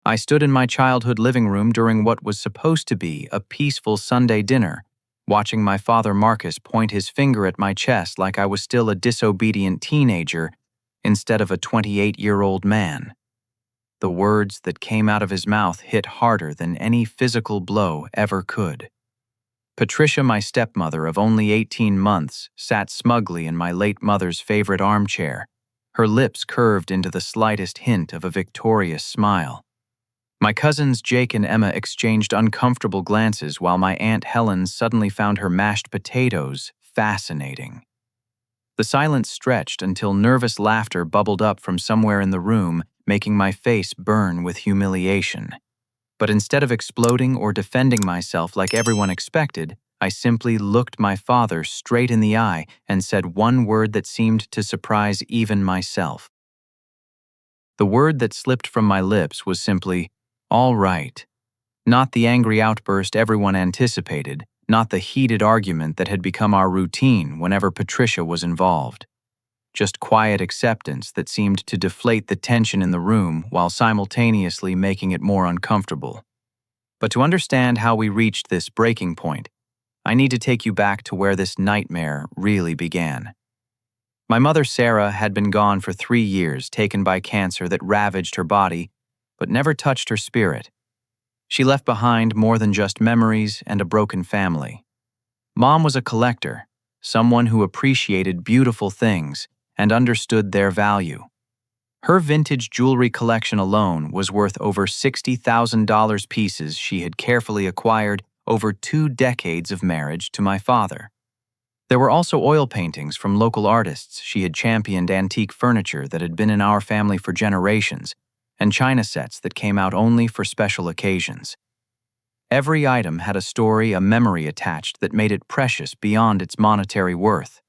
I stood in my childhood living room during what was supposed to be a peaceful Sunday dinner, watching my father Marcus point his finger at my chest like I was still a disobedient teenager instead of a 28-year-old man. The words that came out of his mouth hit harder than any physical blow ever could. Patricia, my stepmother of only 18 months, sat smugly in my late mother's favorite armchair, her lips curved into the slightest hint of a victorious smile. My cousins Jake and Emma exchanged uncomfortable glances while my Aunt Helen suddenly found her mashed potatoes fascinating. The silence stretched until nervous laughter bubbled up from somewhere in the room, making my face burn with humiliation. But instead of exploding or defending myself like everyone expected, I simply looked my father straight in the eye and said one word that seemed to surprise even myself. The word that slipped from my lips was simply, "All right." Not the angry outburst everyone anticipated, not the heated argument that had become our routine whenever Patricia was involved. Just quiet acceptance that seemed to deflate the tension in the room while simultaneously making it more uncomfortable. But to understand how we reached this breaking point, I need to take you back to where this nightmare really began. My mother Sarah had been gone for 3 years, taken by cancer that ravaged her body, but never touched her spirit. She left behind more than just memories and a broken family. Mom was a collector, someone who appreciated beautiful things and understood their value. Her vintage jewelry collection alone was worth over $60,000 pieces she had carefully acquired over 2 decades of marriage to my father. There were also oil paintings from local artists. She had championed antique furniture that had been in our family for generations, and china sets that came out only for special occasions. Every item had a story, a memory attached that made it precious beyond its monetary worth.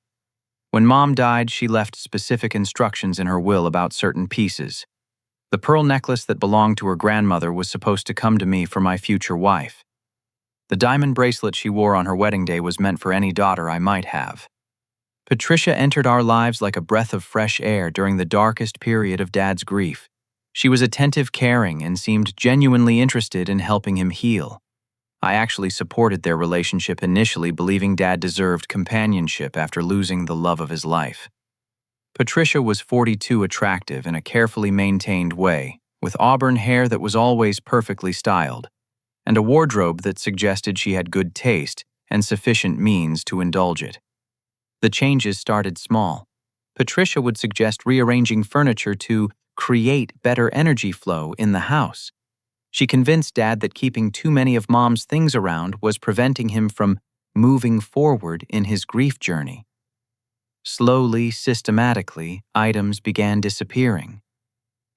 When Mom died, she left specific instructions in her will about certain pieces. The pearl necklace that belonged to her grandmother was supposed to come to me for my future wife. The diamond bracelet she wore on her wedding day was meant for any daughter I might have. Patricia entered our lives like a breath of fresh air during the darkest period of Dad's grief. She was attentive, caring, and seemed genuinely interested in helping him heal. I actually supported their relationship initially, believing Dad deserved companionship after losing the love of his life. Patricia was 42, attractive in a carefully maintained way, with auburn hair that was always perfectly styled, and a wardrobe that suggested she had good taste and sufficient means to indulge it. The changes started small. Patricia would suggest rearranging furniture to create better energy flow in the house. She convinced Dad that keeping too many of Mom's things around was preventing him from moving forward in his grief journey. Slowly, systematically, items began disappearing.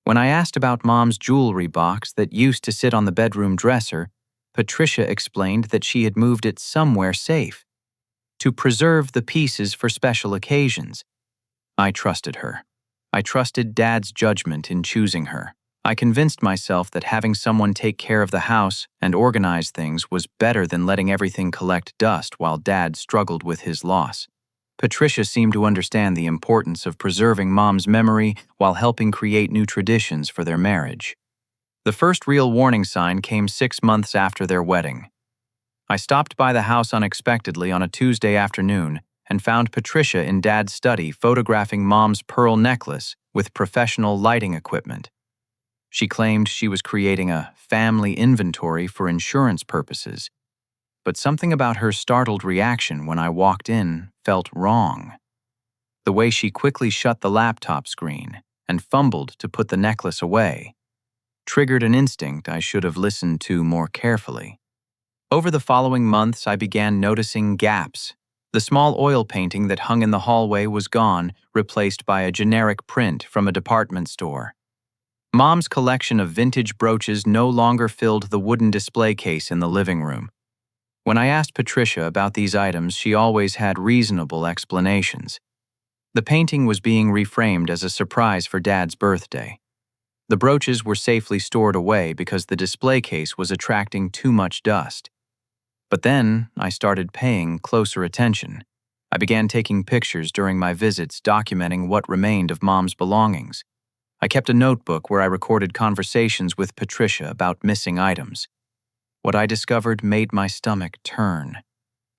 When I asked about Mom's jewelry box that used to sit on the bedroom dresser, Patricia explained that she had moved it somewhere safe, to preserve the pieces for special occasions. I trusted her. I trusted Dad's judgment in choosing her. I convinced myself that having someone take care of the house and organize things was better than letting everything collect dust while Dad struggled with his loss. Patricia seemed to understand the importance of preserving Mom's memory while helping create new traditions for their marriage. The first real warning sign came 6 months after their wedding. I stopped by the house unexpectedly on a Tuesday afternoon and found Patricia in Dad's study photographing Mom's pearl necklace with professional lighting equipment. She claimed she was creating a family inventory for insurance purposes, but something about her startled reaction when I walked in felt wrong. The way she quickly shut the laptop screen and fumbled to put the necklace away triggered an instinct I should have listened to more carefully. Over the following months, I began noticing gaps. The small oil painting that hung in the hallway was gone, replaced by a generic print from a department store. Mom's collection of vintage brooches no longer filled the wooden display case in the living room. When I asked Patricia about these items, she always had reasonable explanations. The painting was being reframed as a surprise for Dad's birthday. The brooches were safely stored away because the display case was attracting too much dust. But then I started paying closer attention. I began taking pictures during my visits, documenting what remained of Mom's belongings. I kept a notebook where I recorded conversations with Patricia about missing items. What I discovered made my stomach turn.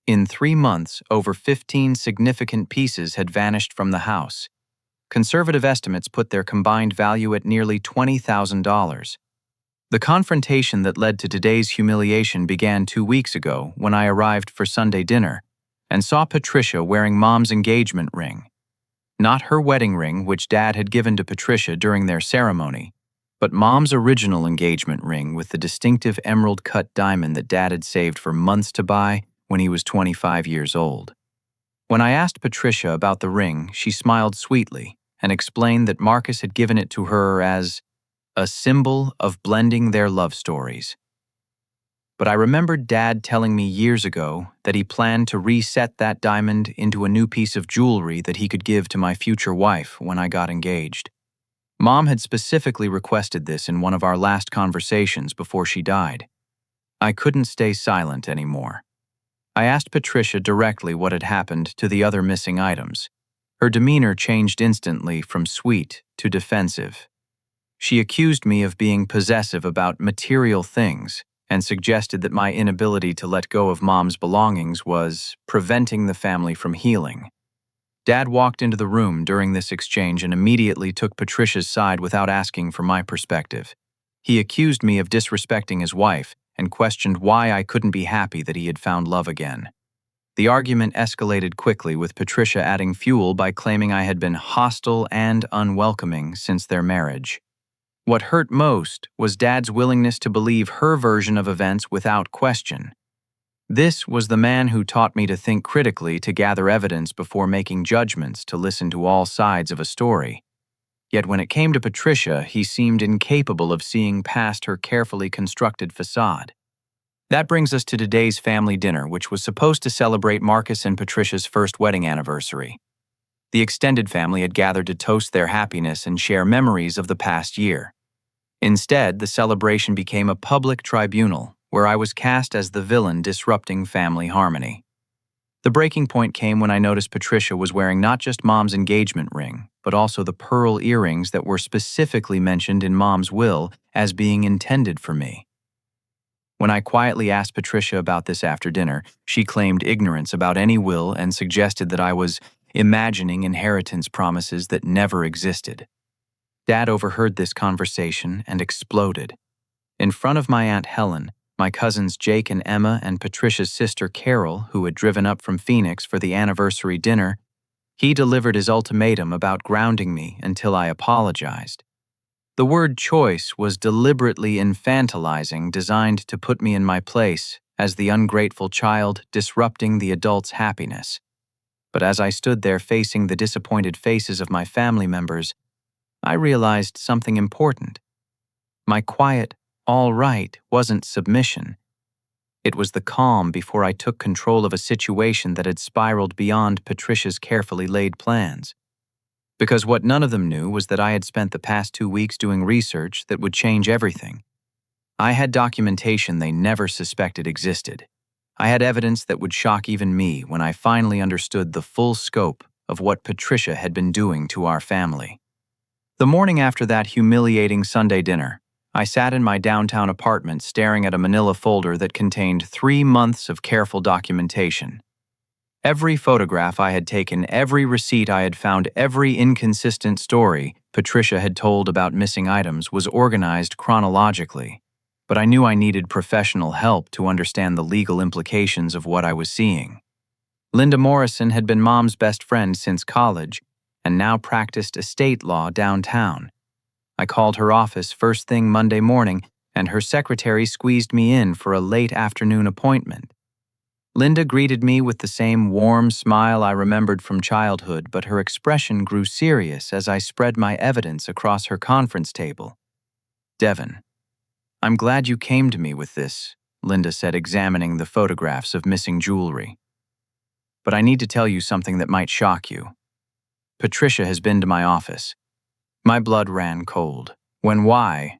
In 3 months, over 15 significant pieces had vanished from the house. Conservative estimates put their combined value at nearly $20,000. The confrontation that led to today's humiliation began 2 weeks ago when I arrived for Sunday dinner and saw Patricia wearing Mom's engagement ring. Not her wedding ring, which Dad had given to Patricia during their ceremony, but Mom's original engagement ring with the distinctive emerald-cut diamond that Dad had saved for months to buy when he was 25 years old. When I asked Patricia about the ring, she smiled sweetly and explained that Marcus had given it to her as a symbol of blending their love stories. But I remembered Dad telling me years ago that he planned to reset that diamond into a new piece of jewelry that he could give to my future wife when I got engaged. Mom had specifically requested this in one of our last conversations before she died. I couldn't stay silent anymore. I asked Patricia directly what had happened to the other missing items. Her demeanor changed instantly from sweet to defensive. She accused me of being possessive about material things and suggested that my inability to let go of Mom's belongings was preventing the family from healing. Dad walked into the room during this exchange and immediately took Patricia's side without asking for my perspective. He accused me of disrespecting his wife and questioned why I couldn't be happy that he had found love again. The argument escalated quickly, with Patricia adding fuel by claiming I had been hostile and unwelcoming since their marriage. What hurt most was Dad's willingness to believe her version of events without question. This was the man who taught me to think critically, to gather evidence before making judgments, to listen to all sides of a story. Yet when it came to Patricia, he seemed incapable of seeing past her carefully constructed facade. That brings us to today's family dinner, which was supposed to celebrate Marcus and Patricia's first wedding anniversary. The extended family had gathered to toast their happiness and share memories of the past year. Instead, the celebration became a public tribunal, where I was cast as the villain disrupting family harmony. The breaking point came when I noticed Patricia was wearing not just Mom's engagement ring, but also the pearl earrings that were specifically mentioned in Mom's will as being intended for me. When I quietly asked Patricia about this after dinner, she claimed ignorance about any will and suggested that I was imagining inheritance promises that never existed. Dad overheard this conversation and exploded. In front of my Aunt Helen, my cousins Jake and Emma, and Patricia's sister Carol, who had driven up from Phoenix for the anniversary dinner, he delivered his ultimatum about grounding me until I apologized. The word choice was deliberately infantilizing, designed to put me in my place as the ungrateful child disrupting the adult's happiness. But as I stood there facing the disappointed faces of my family members, I realized something important. My quiet, "all right," wasn't submission. It was the calm before I took control of a situation that had spiraled beyond Patricia's carefully laid plans. Because what none of them knew was that I had spent the past 2 weeks doing research that would change everything. I had documentation they never suspected existed. I had evidence that would shock even me when I finally understood the full scope of what Patricia had been doing to our family. The morning after that humiliating Sunday dinner, I sat in my downtown apartment staring at a manila folder that contained 3 months of careful documentation. Every photograph I had taken, every receipt I had found, every inconsistent story Patricia had told about missing items was organized chronologically. But I knew I needed professional help to understand the legal implications of what I was seeing. Linda Morrison had been Mom's best friend since college and now practiced estate law downtown. I called her office first thing Monday morning, and her secretary squeezed me in for a late afternoon appointment. Linda greeted me with the same warm smile I remembered from childhood, but her expression grew serious as I spread my evidence across her conference table. "Devin, I'm glad you came to me with this," Linda said, examining the photographs of missing jewelry. "But I need to tell you something that might shock you. Patricia has been to my office." My blood ran cold. When? Why?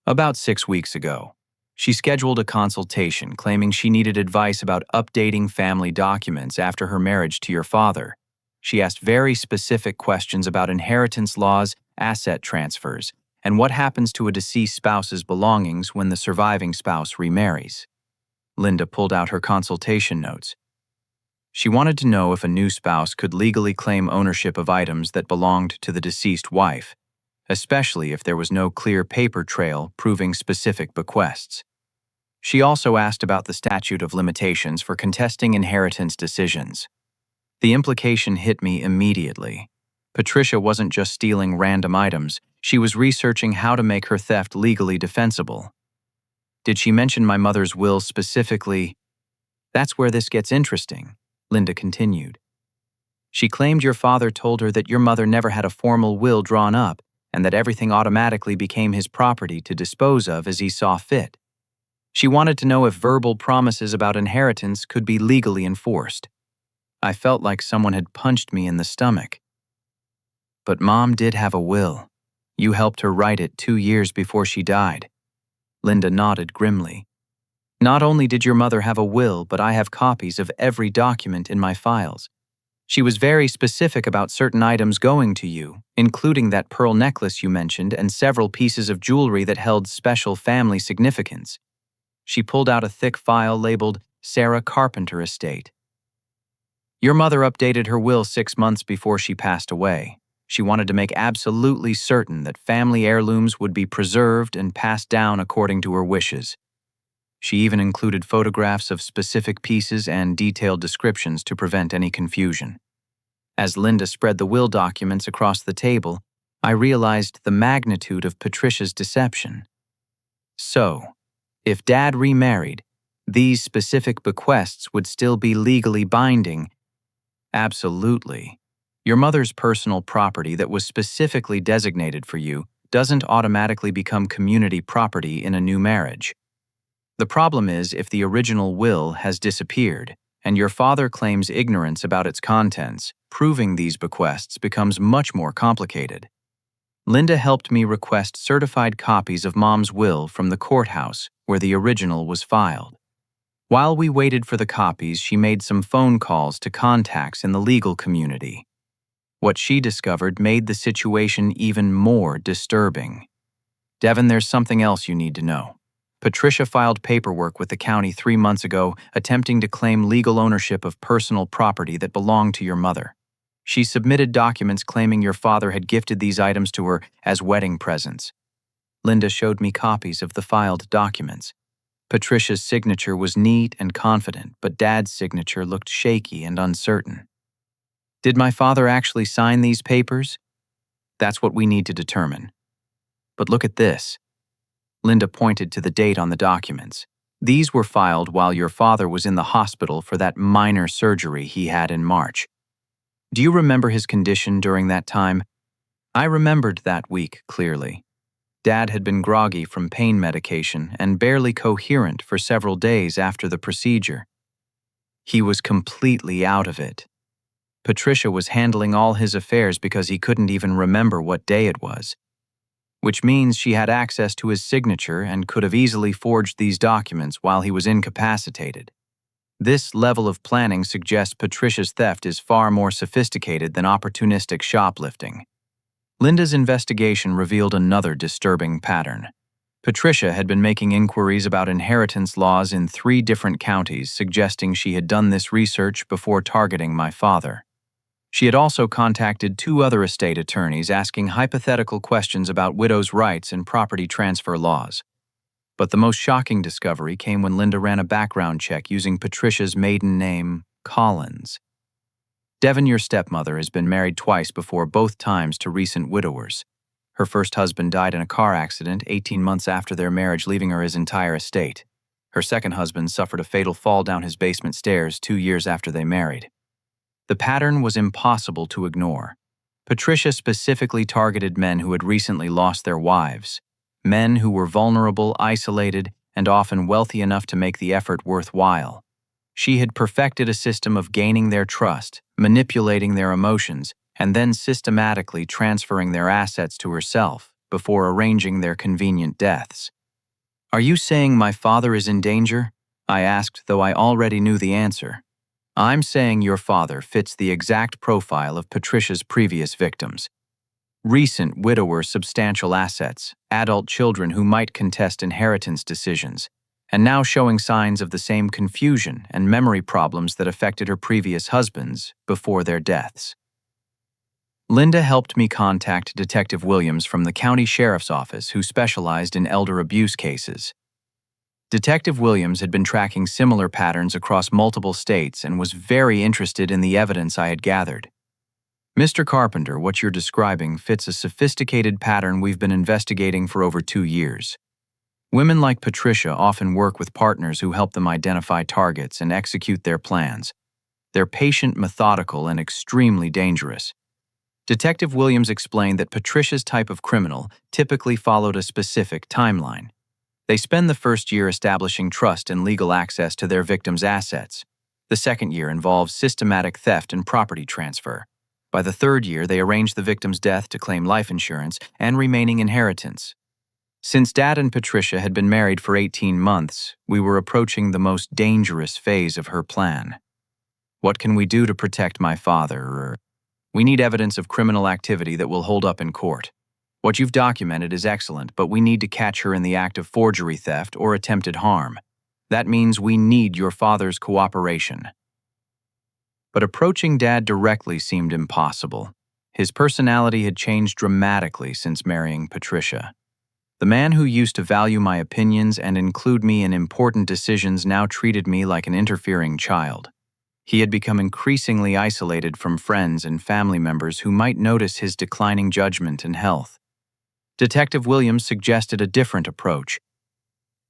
About 6 weeks ago. She scheduled a consultation claiming she needed advice about updating family documents after her marriage to your father. She asked very specific questions about inheritance laws asset transfers, and what happens to a deceased spouse's belongings when the surviving spouse remarries. Linda pulled out her consultation notes. She wanted to know if a new spouse could legally claim ownership of items that belonged to the deceased wife, especially if there was no clear paper trail proving specific bequests. She also asked about the statute of limitations for contesting inheritance decisions. The implication hit me immediately. Patricia wasn't just stealing random items, she was researching how to make her theft legally defensible. Did she mention my mother's will specifically? That's where this gets interesting, Linda continued. She claimed your father told her that your mother never had a formal will drawn up and that everything automatically became his property to dispose of as he saw fit. She wanted to know if verbal promises about inheritance could be legally enforced. I felt like someone had punched me in the stomach. But Mom did have a will. You helped her write it 2 years before she died. Linda nodded grimly. Not only did your mother have a will, but I have copies of every document in my files. She was very specific about certain items going to you, including that pearl necklace you mentioned and several pieces of jewelry that held special family significance. She pulled out a thick file labeled Sarah Carpenter Estate. Your mother updated her will 6 months before she passed away. She wanted to make absolutely certain that family heirlooms would be preserved and passed down according to her wishes. She even included photographs of specific pieces and detailed descriptions to prevent any confusion. As Linda spread the will documents across the table, I realized the magnitude of Patricia's deception. So, if Dad remarried, these specific bequests would still be legally binding. Absolutely. Your mother's personal property that was specifically designated for you doesn't automatically become community property in a new marriage. The problem is if the original will has disappeared, and your father claims ignorance about its contents, proving these bequests becomes much more complicated. Linda helped me request certified copies of Mom's will from the courthouse where the original was filed. While we waited for the copies, she made some phone calls to contacts in the legal community. What she discovered made the situation even more disturbing. Devin, there's something else you need to know. Patricia filed paperwork with the county 3 months ago, attempting to claim legal ownership of personal property that belonged to your mother. She submitted documents claiming your father had gifted these items to her as wedding presents. Linda showed me copies of the filed documents. Patricia's signature was neat and confident, but Dad's signature looked shaky and uncertain. Did my father actually sign these papers? That's what we need to determine. But look at this. Linda pointed to the date on the documents. These were filed while your father was in the hospital for that minor surgery he had in March. Do you remember his condition during that time? I remembered that week clearly. Dad had been groggy from pain medication and barely coherent for several days after the procedure. He was completely out of it. Patricia was handling all his affairs because he couldn't even remember what day it was. Which means she had access to his signature and could have easily forged these documents while he was incapacitated. This level of planning suggests Patricia's theft is far more sophisticated than opportunistic shoplifting. Linda's investigation revealed another disturbing pattern. Patricia had been making inquiries about inheritance laws in 3 different counties, suggesting she had done this research before targeting my father. She had also contacted 2 other estate attorneys asking hypothetical questions about widows' rights and property transfer laws. But the most shocking discovery came when Linda ran a background check using Patricia's maiden name, Collins. Devin, your stepmother, has been married twice before, both times to recent widowers. Her first husband died in a car accident 18 months after their marriage, leaving her his entire estate. Her second husband suffered a fatal fall down his basement stairs 2 years after they married. The pattern was impossible to ignore. Patricia specifically targeted men who had recently lost their wives, men who were vulnerable, isolated, and often wealthy enough to make the effort worthwhile. She had perfected a system of gaining their trust, manipulating their emotions, and then systematically transferring their assets to herself before arranging their convenient deaths. Are you saying my father is in danger? I asked, though I already knew the answer. I'm saying your father fits the exact profile of Patricia's previous victims. recent widower substantial assets, adult children who might contest inheritance decisions, and now showing signs of the same confusion and memory problems that affected her previous husbands before their deaths. Linda helped me contact Detective Williams from the county sheriff's office who specialized in elder abuse cases. Detective Williams had been tracking similar patterns across multiple states and was very interested in the evidence I had gathered. Mr. Carpenter, what you're describing fits a sophisticated pattern we've been investigating for over 2 years. Women like Patricia often work with partners who help them identify targets and execute their plans. They're patient, methodical, and extremely dangerous. Detective Williams explained that Patricia's type of criminal typically followed a specific timeline. They spend the first year establishing trust and legal access to their victims' assets. The second year involves systematic theft and property transfer. By the third year, they arrange the victim's death to claim life insurance and remaining inheritance. Since Dad and Patricia had been married for 18 months, we were approaching the most dangerous phase of her plan. What can we do to protect my father? We need evidence of criminal activity that will hold up in court. What you've documented is excellent, but we need to catch her in the act of forgery theft or attempted harm. That means we need your father's cooperation. But approaching Dad directly seemed impossible. His personality had changed dramatically since marrying Patricia. The man who used to value my opinions and include me in important decisions now treated me like an interfering child. He had become increasingly isolated from friends and family members who might notice his declining judgment and health. Detective Williams suggested a different approach.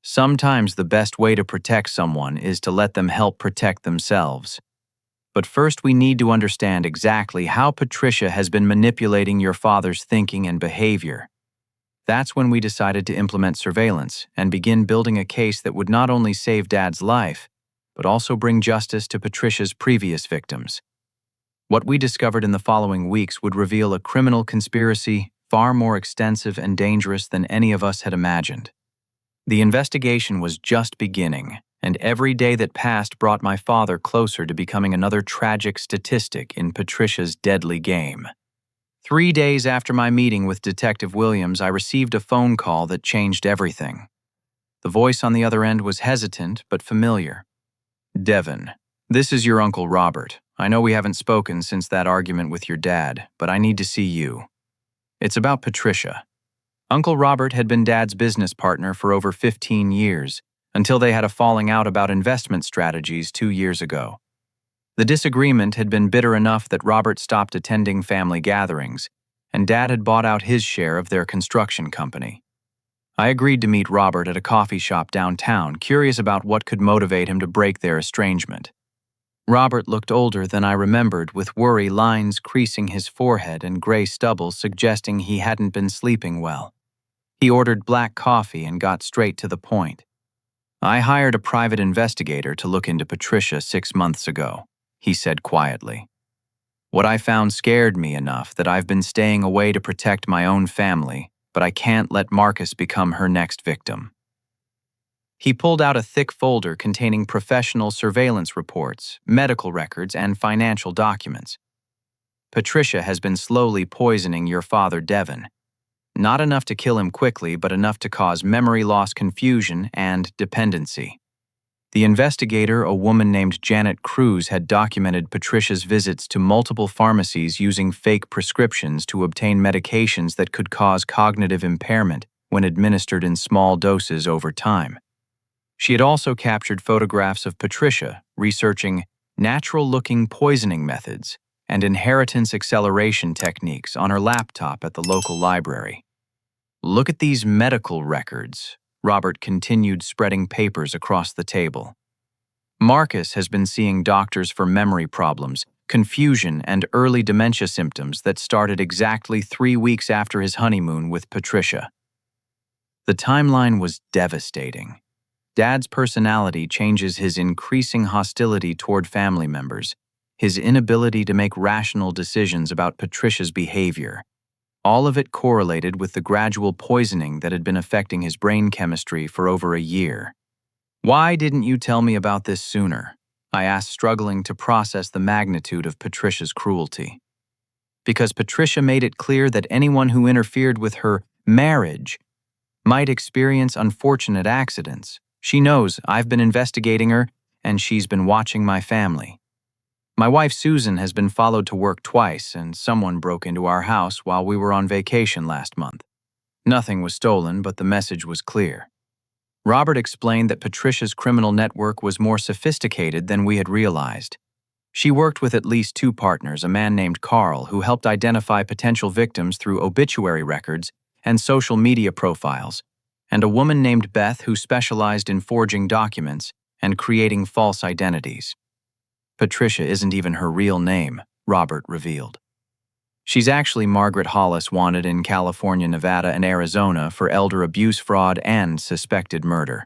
Sometimes the best way to protect someone is to let them help protect themselves. But first we need to understand exactly how Patricia has been manipulating your father's thinking and behavior. That's when we decided to implement surveillance and begin building a case that would not only save Dad's life, but also bring justice to Patricia's previous victims. What we discovered in the following weeks would reveal a criminal conspiracy far more extensive and dangerous than any of us had imagined. The investigation was just beginning, and every day that passed brought my father closer to becoming another tragic statistic in Patricia's deadly game. 3 days after my meeting with Detective Williams, I received a phone call that changed everything. The voice on the other end was hesitant but familiar. "Devin, this is your Uncle Robert. I know we haven't spoken since that argument with your dad, but I need to see you. It's about Patricia." Uncle Robert had been Dad's business partner for over 15 years, until they had a falling out about investment strategies 2 years ago. The disagreement had been bitter enough that Robert stopped attending family gatherings, and Dad had bought out his share of their construction company. I agreed to meet Robert at a coffee shop downtown, curious about what could motivate him to break their estrangement. Robert looked older than I remembered, with worry lines creasing his forehead and gray stubble suggesting he hadn't been sleeping well. He ordered black coffee and got straight to the point. "I hired a private investigator to look into Patricia 6 months ago," he said quietly. "What I found scared me enough that I've been staying away to protect my own family, but I can't let Marcus become her next victim." He pulled out a thick folder containing professional surveillance reports, medical records, and financial documents. "Patricia has been slowly poisoning your father, Devin. Not enough to kill him quickly, but enough to cause memory loss, confusion, and dependency." The investigator, a woman named Janet Cruz, had documented Patricia's visits to multiple pharmacies using fake prescriptions to obtain medications that could cause cognitive impairment when administered in small doses over time. She had also captured photographs of Patricia researching natural-looking poisoning methods and inheritance acceleration techniques on her laptop at the local library. "Look at these medical records," Robert continued, spreading papers across the table. "Marcus has been seeing doctors for memory problems, confusion, and early dementia symptoms that started exactly 3 weeks after his honeymoon with Patricia." The timeline was devastating. Dad's personality changes his increasing hostility toward family members, his inability to make rational decisions about Patricia's behavior. All of it correlated with the gradual poisoning that had been affecting his brain chemistry for over a year. "Why didn't you tell me about this sooner?" I asked, struggling to process the magnitude of Patricia's cruelty. because Patricia made it clear that anyone who interfered with her marriage might experience unfortunate accidents. She knows I've been investigating her, and she's been watching my family. My wife Susan has been followed to work twice, and someone broke into our house while we were on vacation last month. Nothing was stolen, but the message was clear. Robert explained that Patricia's criminal network was more sophisticated than we had realized. She worked with at least two partners, a man named Carl, who helped identify potential victims through obituary records and social media profiles, and a woman named Beth who specialized in forging documents and creating false identities. Patricia isn't even her real name, Robert revealed. She's actually Margaret Hollis, wanted in California, Nevada, and Arizona for elder abuse fraud and suspected murder.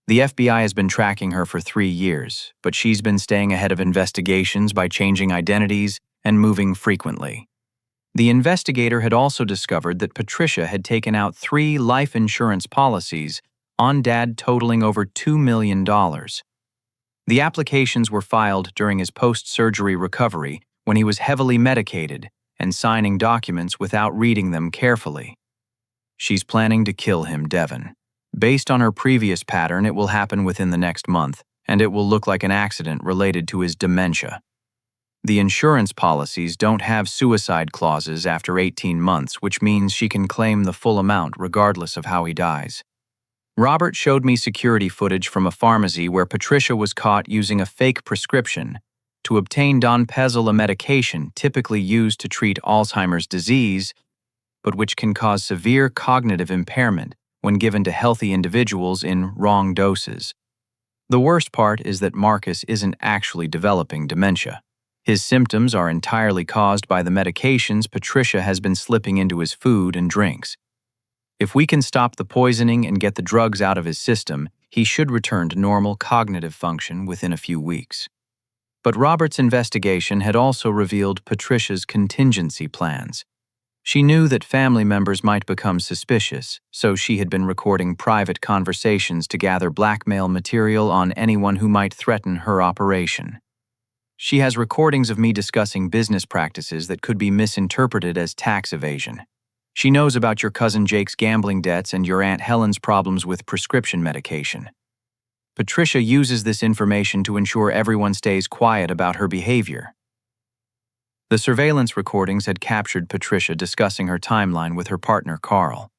The FBI has been tracking her for 3 years, but she's been staying ahead of investigations by changing identities and moving frequently. The investigator had also discovered that Patricia had taken out 3 life insurance policies on Dad totaling over $2 million. The applications were filed during his post-surgery recovery when he was heavily medicated and signing documents without reading them carefully. She's planning to kill him, Devon. Based on her previous pattern, it will happen within the next month, and it will look like an accident related to his dementia. The insurance policies don't have suicide clauses after 18 months, which means she can claim the full amount regardless of how he dies. Robert showed me security footage from a pharmacy where Patricia was caught using a fake prescription to obtain Donepezil, a medication typically used to treat Alzheimer's disease, but which can cause severe cognitive impairment when given to healthy individuals in wrong doses. The worst part is that Marcus isn't actually developing dementia. His symptoms are entirely caused by the medications Patricia has been slipping into his food and drinks. If we can stop the poisoning and get the drugs out of his system, he should return to normal cognitive function within a few weeks. But Robert's investigation had also revealed Patricia's contingency plans. She knew that family members might become suspicious, so she had been recording private conversations to gather blackmail material on anyone who might threaten her operation. She has recordings of me discussing business practices that could be misinterpreted as tax evasion. She knows about your cousin Jake's gambling debts and your Aunt Helen's problems with prescription medication. Patricia uses this information to ensure everyone stays quiet about her behavior. The surveillance recordings had captured Patricia discussing her timeline with her partner Carl.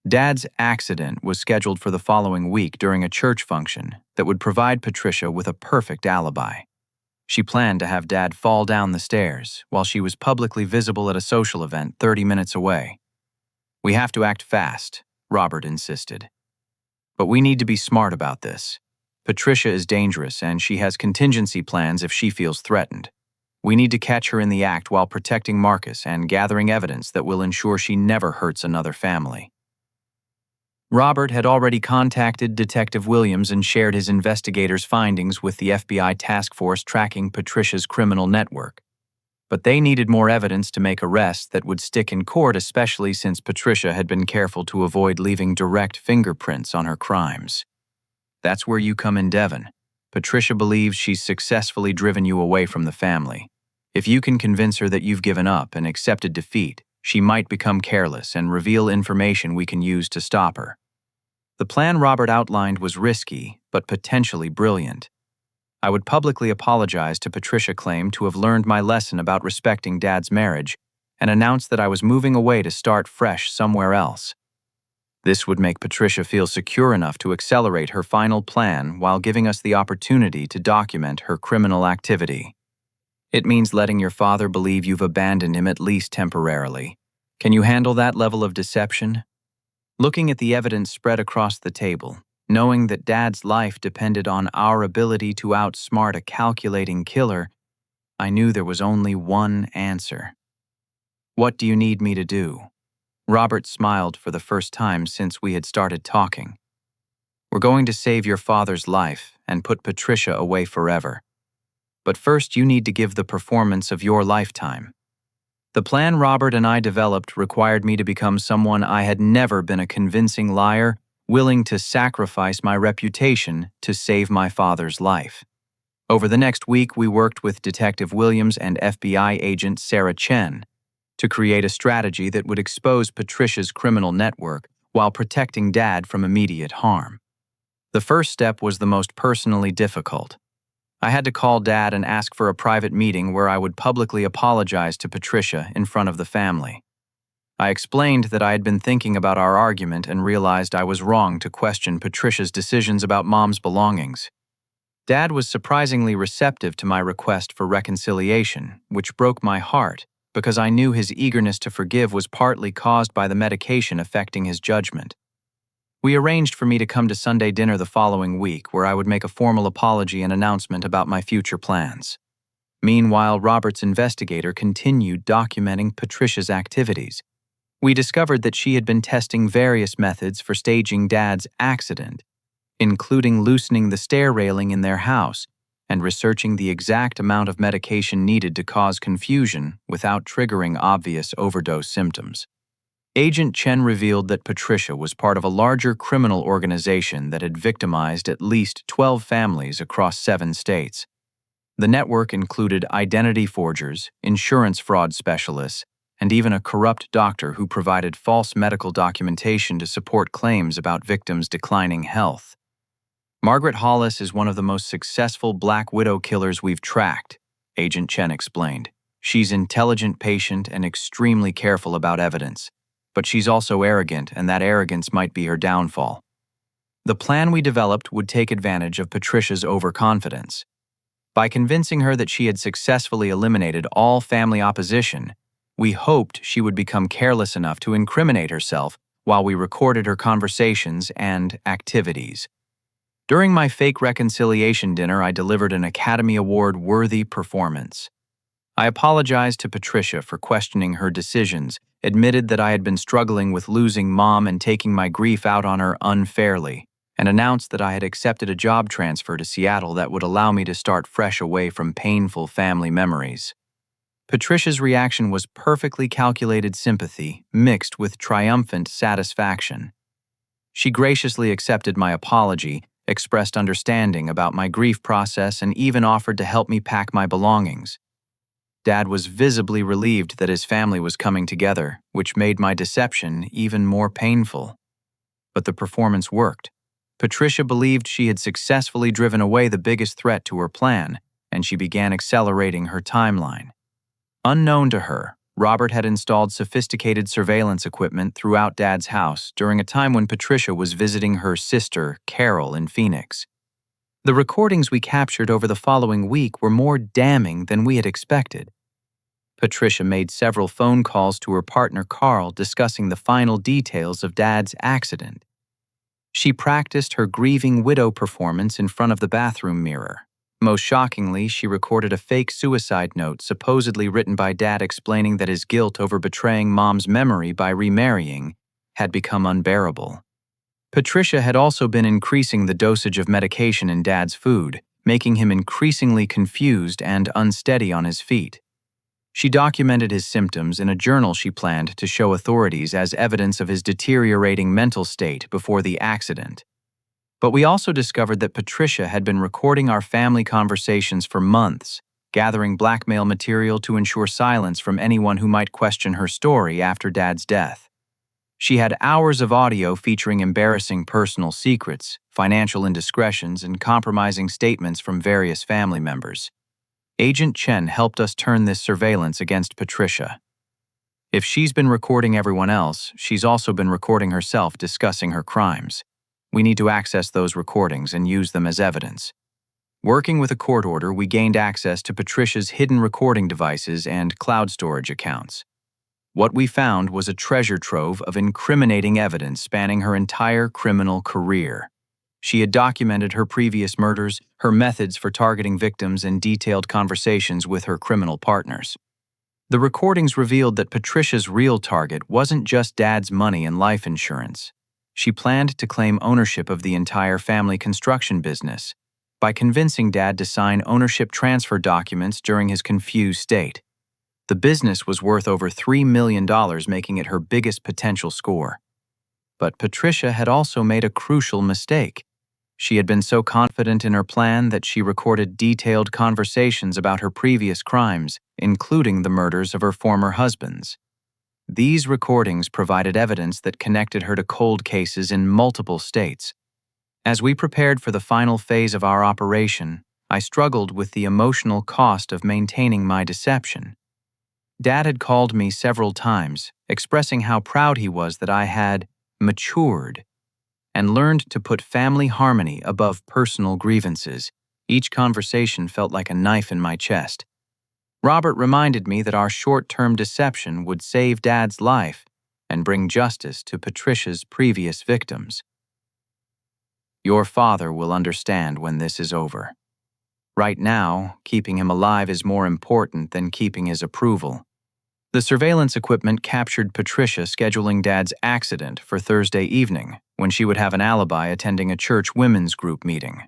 Dad's accident was scheduled for the following week during a church function that would provide Patricia with a perfect alibi. She planned to have Dad fall down the stairs while she was publicly visible at a social event 30 minutes away. We have to act fast, Robert insisted. But we need to be smart about this. Patricia is dangerous and she has contingency plans if she feels threatened. We need to catch her in the act while protecting Marcus and gathering evidence that will ensure she never hurts another family. Robert had already contacted Detective Williams and shared his investigators' findings with the FBI task force tracking Patricia's criminal network. But they needed more evidence to make arrests that would stick in court, especially since Patricia had been careful to avoid leaving direct fingerprints on her crimes. That's where you come in, Devon. Patricia believes she's successfully driven you away from the family. If you can convince her that you've given up and accepted defeat, she might become careless and reveal information we can use to stop her. The plan Robert outlined was risky, but potentially brilliant. I would publicly apologize to Patricia, claim to have learned my lesson about respecting Dad's marriage, and announce that I was moving away to start fresh somewhere else. This would make Patricia feel secure enough to accelerate her final plan while giving us the opportunity to document her criminal activity. It means letting your father believe you've abandoned him, at least temporarily. Can you handle that level of deception? Looking at the evidence spread across the table, knowing that Dad's life depended on our ability to outsmart a calculating killer, I knew there was only one answer. What do you need me to do? Robert smiled for the first time since we had started talking. We're going to save your father's life and put Patricia away forever. But first you need to give the performance of your lifetime. The plan Robert and I developed required me to become someone I had never been: a convincing liar, willing to sacrifice my reputation to save my father's life. Over the next week, we worked with Detective Williams and FBI agent Sarah Chen to create a strategy that would expose Patricia's criminal network while protecting Dad from immediate harm. The first step was the most personally difficult. I had to call Dad and ask for a private meeting where I would publicly apologize to Patricia in front of the family. I explained that I had been thinking about our argument and realized I was wrong to question Patricia's decisions about Mom's belongings. Dad was surprisingly receptive to my request for reconciliation, which broke my heart because I knew his eagerness to forgive was partly caused by the medication affecting his judgment. We arranged for me to come to Sunday dinner the following week, where I would make a formal apology and announcement about my future plans. Meanwhile, Robert's investigator continued documenting Patricia's activities. We discovered that she had been testing various methods for staging Dad's accident, including loosening the stair railing in their house and researching the exact amount of medication needed to cause confusion without triggering obvious overdose symptoms. Agent Chen revealed that Patricia was part of a larger criminal organization that had victimized at least 12 families across 7 states. The network included identity forgers, insurance fraud specialists, and even a corrupt doctor who provided false medical documentation to support claims about victims' declining health. Margaret Hollis is one of the most successful Black Widow killers we've tracked, Agent Chen explained. She's intelligent, patient, and extremely careful about evidence. But she's also arrogant, and that arrogance might be her downfall. The plan we developed would take advantage of Patricia's overconfidence. By convincing her that she had successfully eliminated all family opposition, we hoped she would become careless enough to incriminate herself while we recorded her conversations and activities. During my fake reconciliation dinner, I delivered an Academy Award-worthy performance. I apologized to Patricia for questioning her decisions, admitted that I had been struggling with losing Mom and taking my grief out on her unfairly, and announced that I had accepted a job transfer to Seattle that would allow me to start fresh away from painful family memories. Patricia's reaction was perfectly calculated sympathy mixed with triumphant satisfaction. She graciously accepted my apology, expressed understanding about my grief process, and even offered to help me pack my belongings. Dad was visibly relieved that his family was coming together, which made my deception even more painful. But the performance worked. Patricia believed she had successfully driven away the biggest threat to her plan, and she began accelerating her timeline. Unknown to her, Robert had installed sophisticated surveillance equipment throughout Dad's house during a time when Patricia was visiting her sister, Carol, in Phoenix. The recordings we captured over the following week were more damning than we had expected. Patricia made several phone calls to her partner Carl discussing the final details of Dad's accident. She practiced her grieving widow performance in front of the bathroom mirror. Most shockingly, she recorded a fake suicide note supposedly written by Dad explaining that his guilt over betraying Mom's memory by remarrying had become unbearable. Patricia had also been increasing the dosage of medication in Dad's food, making him increasingly confused and unsteady on his feet. She documented his symptoms in a journal she planned to show authorities as evidence of his deteriorating mental state before the accident. But we also discovered that Patricia had been recording our family conversations for months, gathering blackmail material to ensure silence from anyone who might question her story after Dad's death. She had hours of audio featuring embarrassing personal secrets, financial indiscretions, and compromising statements from various family members. Agent Chen helped us turn this surveillance against Patricia. If she's been recording everyone else, she's also been recording herself discussing her crimes. We need to access those recordings and use them as evidence. Working with a court order, we gained access to Patricia's hidden recording devices and cloud storage accounts. What we found was a treasure trove of incriminating evidence spanning her entire criminal career. She had documented her previous murders, her methods for targeting victims, and detailed conversations with her criminal partners. The recordings revealed that Patricia's real target wasn't just Dad's money and life insurance. She planned to claim ownership of the entire family construction business by convincing Dad to sign ownership transfer documents during his confused state. The business was worth over $3 million, making it her biggest potential score. But Patricia had also made a crucial mistake. She had been so confident in her plan that she recorded detailed conversations about her previous crimes, including the murders of her former husbands. These recordings provided evidence that connected her to cold cases in multiple states. As we prepared for the final phase of our operation, I struggled with the emotional cost of maintaining my deception. Dad had called me several times, expressing how proud he was that I had matured and learned to put family harmony above personal grievances. Each conversation felt like a knife in my chest. Robert reminded me that our short-term deception would save Dad's life and bring justice to Patricia's previous victims. Your father will understand when this is over. Right now, keeping him alive is more important than keeping his approval. The surveillance equipment captured Patricia scheduling Dad's accident for Thursday evening, when she would have an alibi attending a church women's group meeting.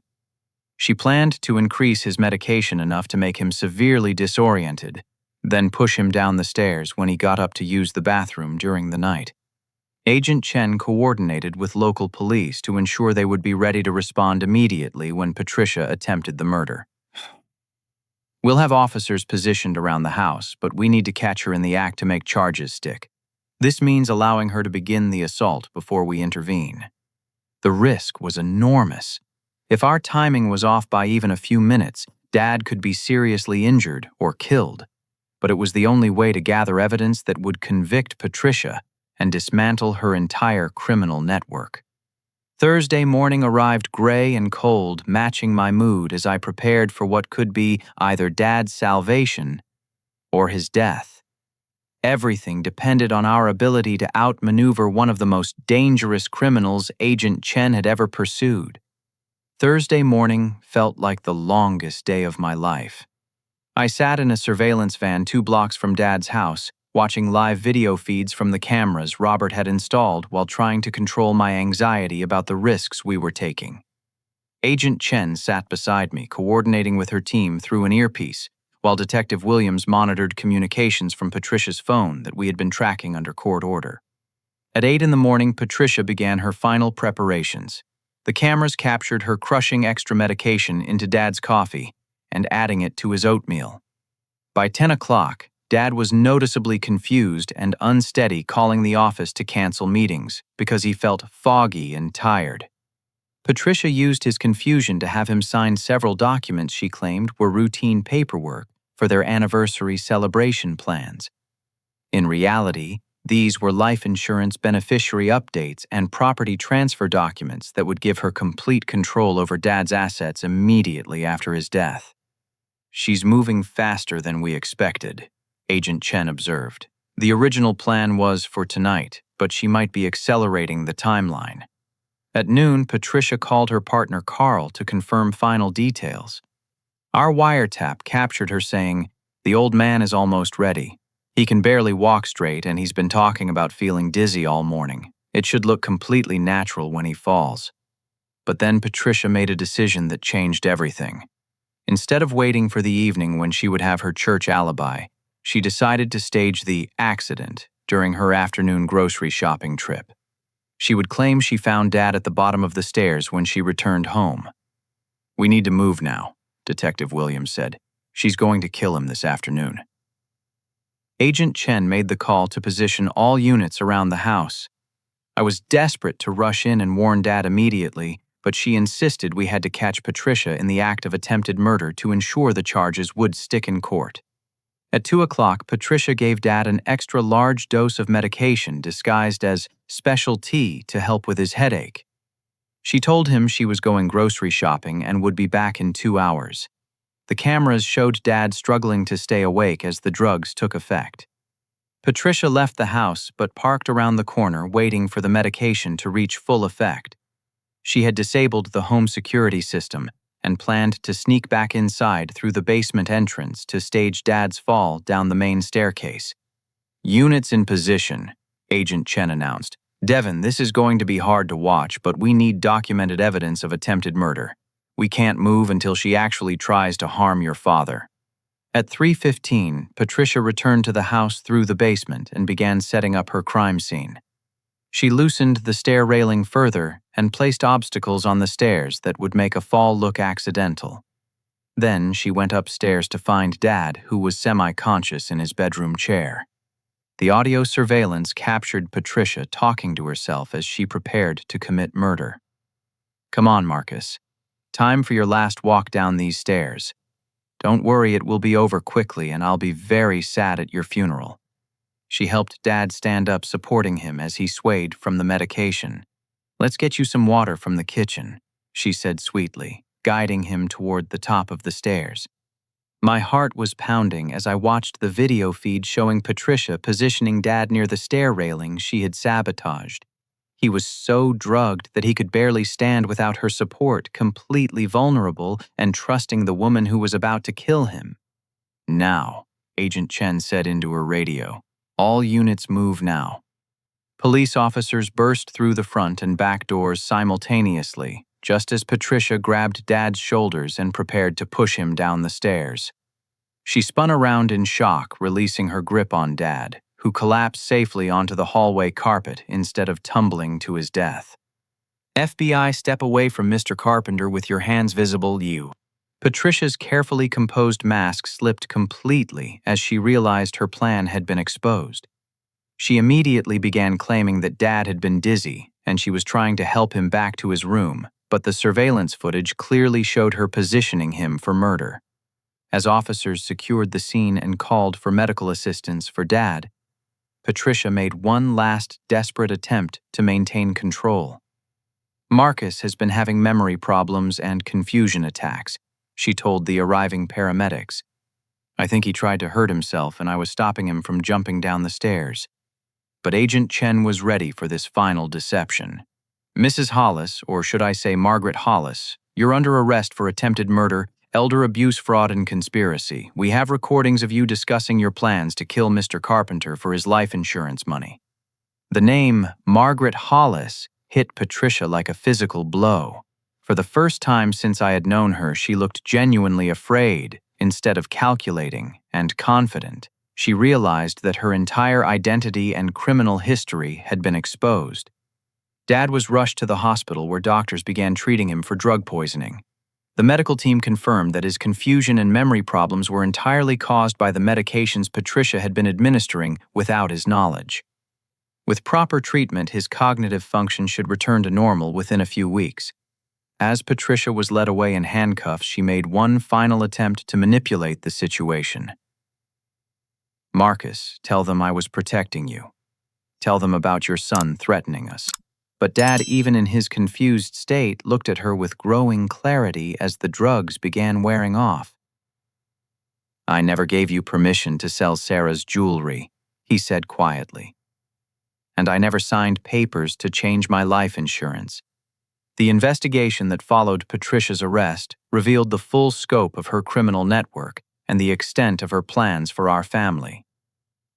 She planned to increase his medication enough to make him severely disoriented, then push him down the stairs when he got up to use the bathroom during the night. Agent Chen coordinated with local police to ensure they would be ready to respond immediately when Patricia attempted the murder. We'll have officers positioned around the house, but we need to catch her in the act to make charges stick. This means allowing her to begin the assault before we intervene. The risk was enormous. If our timing was off by even a few minutes, Dad could be seriously injured or killed. But it was the only way to gather evidence that would convict Patricia and dismantle her entire criminal network. Thursday morning arrived gray and cold, matching my mood as I prepared for what could be either Dad's salvation or his death. Everything depended on our ability to outmaneuver one of the most dangerous criminals Agent Chen had ever pursued. Thursday morning felt like the longest day of my life. I sat in a surveillance van 2 blocks from Dad's house, watching live video feeds from the cameras Robert had installed while trying to control my anxiety about the risks we were taking. Agent Chen sat beside me, coordinating with her team through an earpiece, while Detective Williams monitored communications from Patricia's phone that we had been tracking under court order. At 8 in the morning, Patricia began her final preparations. The cameras captured her crushing extra medication into Dad's coffee and adding it to his oatmeal. By 10 o'clock, Dad was noticeably confused and unsteady, calling the office to cancel meetings because he felt foggy and tired. Patricia used his confusion to have him sign several documents she claimed were routine paperwork for their anniversary celebration plans. In reality, these were life insurance beneficiary updates and property transfer documents that would give her complete control over Dad's assets immediately after his death. "She's moving faster than we expected," Agent Chen observed. "The original plan was for tonight, but she might be accelerating the timeline." At noon, Patricia called her partner Carl to confirm final details. Our wiretap captured her saying, "The old man is almost ready. He can barely walk straight and he's been talking about feeling dizzy all morning. It should look completely natural when he falls." But then Patricia made a decision that changed everything. Instead of waiting for the evening when she would have her church alibi, she decided to stage the accident during her afternoon grocery shopping trip. She would claim she found Dad at the bottom of the stairs when she returned home. "We need to move now," Detective Williams said. "She's going to kill him this afternoon." Agent Chen made the call to position all units around the house. I was desperate to rush in and warn Dad immediately, but she insisted we had to catch Patricia in the act of attempted murder to ensure the charges would stick in court. At 2 o'clock, Patricia gave Dad an extra large dose of medication disguised as special tea to help with his headache. She told him she was going grocery shopping and would be back in 2 hours. The cameras showed Dad struggling to stay awake as the drugs took effect. Patricia left the house but parked around the corner waiting for the medication to reach full effect. She had disabled the home security system and planned to sneak back inside through the basement entrance to stage Dad's fall down the main staircase. "Units in position," Agent Chen announced. "Devin, this is going to be hard to watch, but we need documented evidence of attempted murder. We can't move until she actually tries to harm your father." At 3:15, Patricia returned to the house through the basement and began setting up her crime scene. She loosened the stair railing further and placed obstacles on the stairs that would make a fall look accidental. Then she went upstairs to find Dad, who was semi-conscious in his bedroom chair. The audio surveillance captured Patricia talking to herself as she prepared to commit murder. "Come on, Marcus. Time for your last walk down these stairs. Don't worry, it will be over quickly and I'll be very sad at your funeral." She helped Dad stand up, supporting him as he swayed from the medication. "Let's get you some water from the kitchen," she said sweetly, guiding him toward the top of the stairs. My heart was pounding as I watched the video feed showing Patricia positioning Dad near the stair railing she had sabotaged. He was so drugged that he could barely stand without her support, completely vulnerable and trusting the woman who was about to kill him. "Now," Agent Chen said into her radio. "All units move now." Police officers burst through the front and back doors simultaneously, just as Patricia grabbed Dad's shoulders and prepared to push him down the stairs. She spun around in shock, releasing her grip on Dad, who collapsed safely onto the hallway carpet instead of tumbling to his death. "FBI, step away from Mr. Carpenter with your hands visible, you." Patricia's carefully composed mask slipped completely as she realized her plan had been exposed. She immediately began claiming that Dad had been dizzy and she was trying to help him back to his room, but the surveillance footage clearly showed her positioning him for murder. As officers secured the scene and called for medical assistance for Dad, Patricia made one last desperate attempt to maintain control. "Marcus has been having memory problems and confusion attacks," she told the arriving paramedics. "I think he tried to hurt himself and I was stopping him from jumping down the stairs." But Agent Chen was ready for this final deception. "Mrs. Hollis, or should I say Margaret Hollis, you're under arrest for attempted murder, elder abuse, fraud, and conspiracy. We have recordings of you discussing your plans to kill Mr. Carpenter for his life insurance money." The name Margaret Hollis hit Patricia like a physical blow. For the first time since I had known her, she looked genuinely afraid instead of calculating and confident. She realized that her entire identity and criminal history had been exposed. Dad was rushed to the hospital where doctors began treating him for drug poisoning. The medical team confirmed that his confusion and memory problems were entirely caused by the medications Patricia had been administering without his knowledge. With proper treatment, his cognitive function should return to normal within a few weeks. As Patricia was led away in handcuffs, she made one final attempt to manipulate the situation. "Marcus, tell them I was protecting you. Tell them about your son threatening us." But Dad, even in his confused state, looked at her with growing clarity as the drugs began wearing off. "I never gave you permission to sell Sarah's jewelry," he said quietly. "And I never signed papers to change my life insurance." The investigation that followed Patricia's arrest revealed the full scope of her criminal network and the extent of her plans for our family.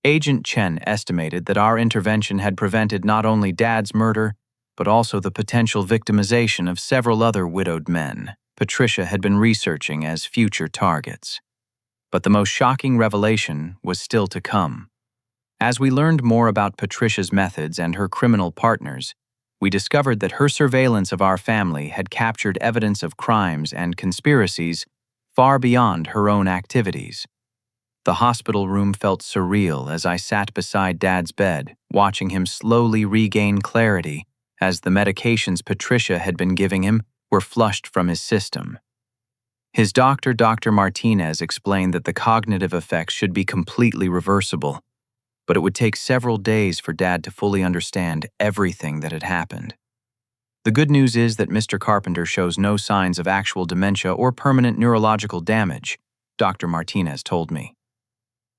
Agent Chen estimated that our intervention had prevented not only Dad's murder, but also the potential victimization of several other widowed men Patricia had been researching as future targets. But the most shocking revelation was still to come. As we learned more about Patricia's methods and her criminal partners, we discovered that her surveillance of our family had captured evidence of crimes and conspiracies far beyond her own activities. The hospital room felt surreal as I sat beside Dad's bed, watching him slowly regain clarity as the medications Patricia had been giving him were flushed from his system. His doctor, Dr. Martinez, explained that the cognitive effects should be completely reversible, but it would take several days for Dad to fully understand everything that had happened. The good news is that Mr. Carpenter shows no signs of actual dementia or permanent neurological damage, Dr. Martinez told me.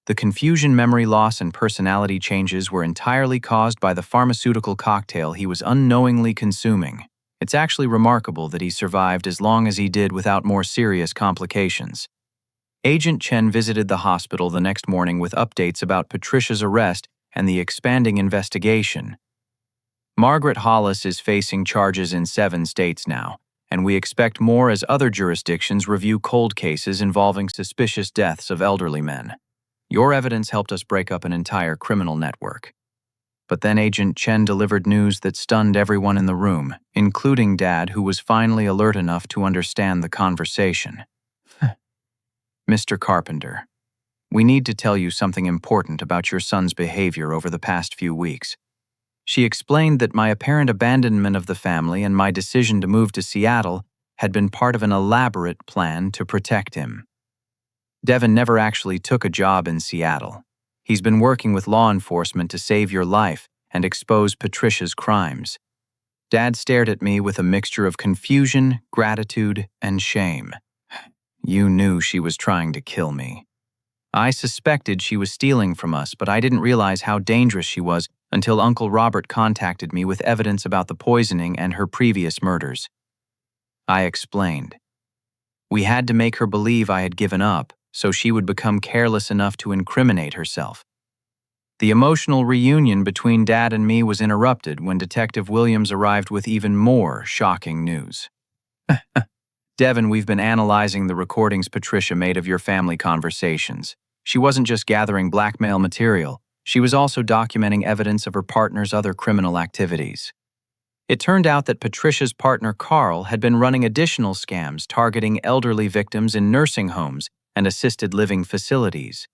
The confusion, memory loss, and personality changes were entirely caused by the pharmaceutical cocktail he was unknowingly consuming. It's actually remarkable that he survived as long as he did without more serious complications. Agent Chen visited the hospital the next morning with updates about Patricia's arrest and the expanding investigation. "Margaret Hollis is facing charges in 7 states now, and we expect more as other jurisdictions review cold cases involving suspicious deaths of elderly men. Your evidence helped us break up an entire criminal network." But then Agent Chen delivered news that stunned everyone in the room, including Dad, who was finally alert enough to understand the conversation. "Mr. Carpenter, We need to tell you something important about your son's behavior over the past few weeks. She explained that my apparent abandonment of the family and my decision to move to Seattle had been part of an elaborate plan to protect him. Devin never actually took a job in Seattle. He's been working with law enforcement to save your life and expose Patricia's crimes. Dad stared at me with a mixture of confusion, gratitude, and shame. You knew she was trying to kill me. I suspected she was stealing from us, but I didn't realize how dangerous she was until Uncle Robert contacted me with evidence about the poisoning and her previous murders. I explained. We had to make her believe I had given up, so she would become careless enough to incriminate herself. The emotional reunion between Dad and me was interrupted when Detective Williams arrived with even more shocking news. Devin, we've been analyzing the recordings Patricia made of your family conversations. She wasn't just gathering blackmail material, she was also documenting evidence of her partner's other criminal activities. It turned out that Patricia's partner Carl had been running additional scams targeting elderly victims in nursing homes and assisted living facilities.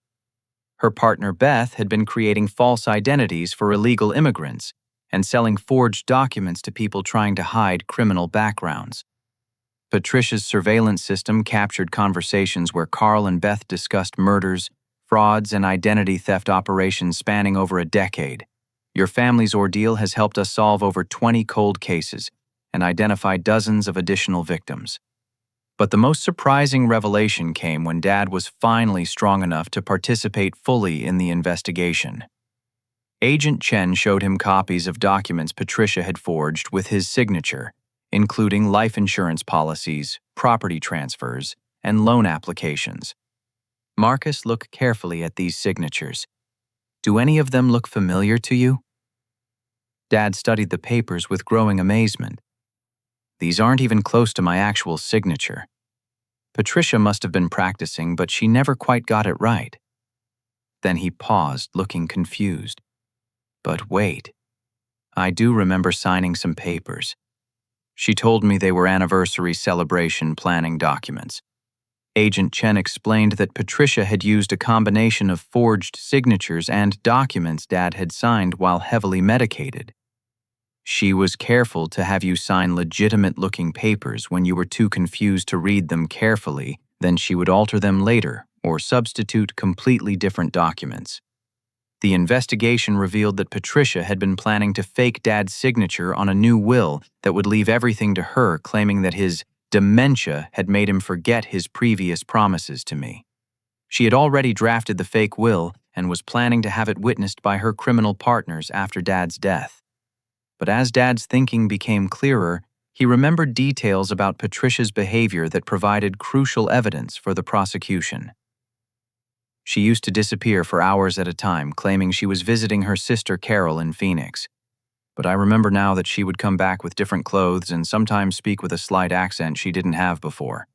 Her partner Beth had been creating false identities for illegal immigrants and selling forged documents to people trying to hide criminal backgrounds. Patricia's surveillance system captured conversations where Carl and Beth discussed murders, frauds, and identity theft operations spanning over a decade. Your family's ordeal has helped us solve over 20 cold cases and identify dozens of additional victims. But the most surprising revelation came when Dad was finally strong enough to participate fully in the investigation. Agent Chen showed him copies of documents Patricia had forged with his signature, including life insurance policies, property transfers, and loan applications. Marcus, look carefully at these signatures. Do any of them look familiar to you? Dad studied the papers with growing amazement. These aren't even close to my actual signature. Patricia must have been practicing, but she never quite got it right. Then he paused, looking confused. But wait, I do remember signing some papers. She told me they were anniversary celebration planning documents. Agent Chen explained that Patricia had used a combination of forged signatures and documents Dad had signed while heavily medicated. She was careful to have you sign legitimate-looking papers when you were too confused to read them carefully, then she would alter them later or substitute completely different documents. The investigation revealed that Patricia had been planning to fake Dad's signature on a new will that would leave everything to her, claiming that his dementia had made him forget his previous promises to me. She had already drafted the fake will and was planning to have it witnessed by her criminal partners after Dad's death. But as Dad's thinking became clearer, he remembered details about Patricia's behavior that provided crucial evidence for the prosecution. She used to disappear for hours at a time, claiming she was visiting her sister Carol in Phoenix. But I remember now that she would come back with different clothes and sometimes speak with a slight accent she didn't have before.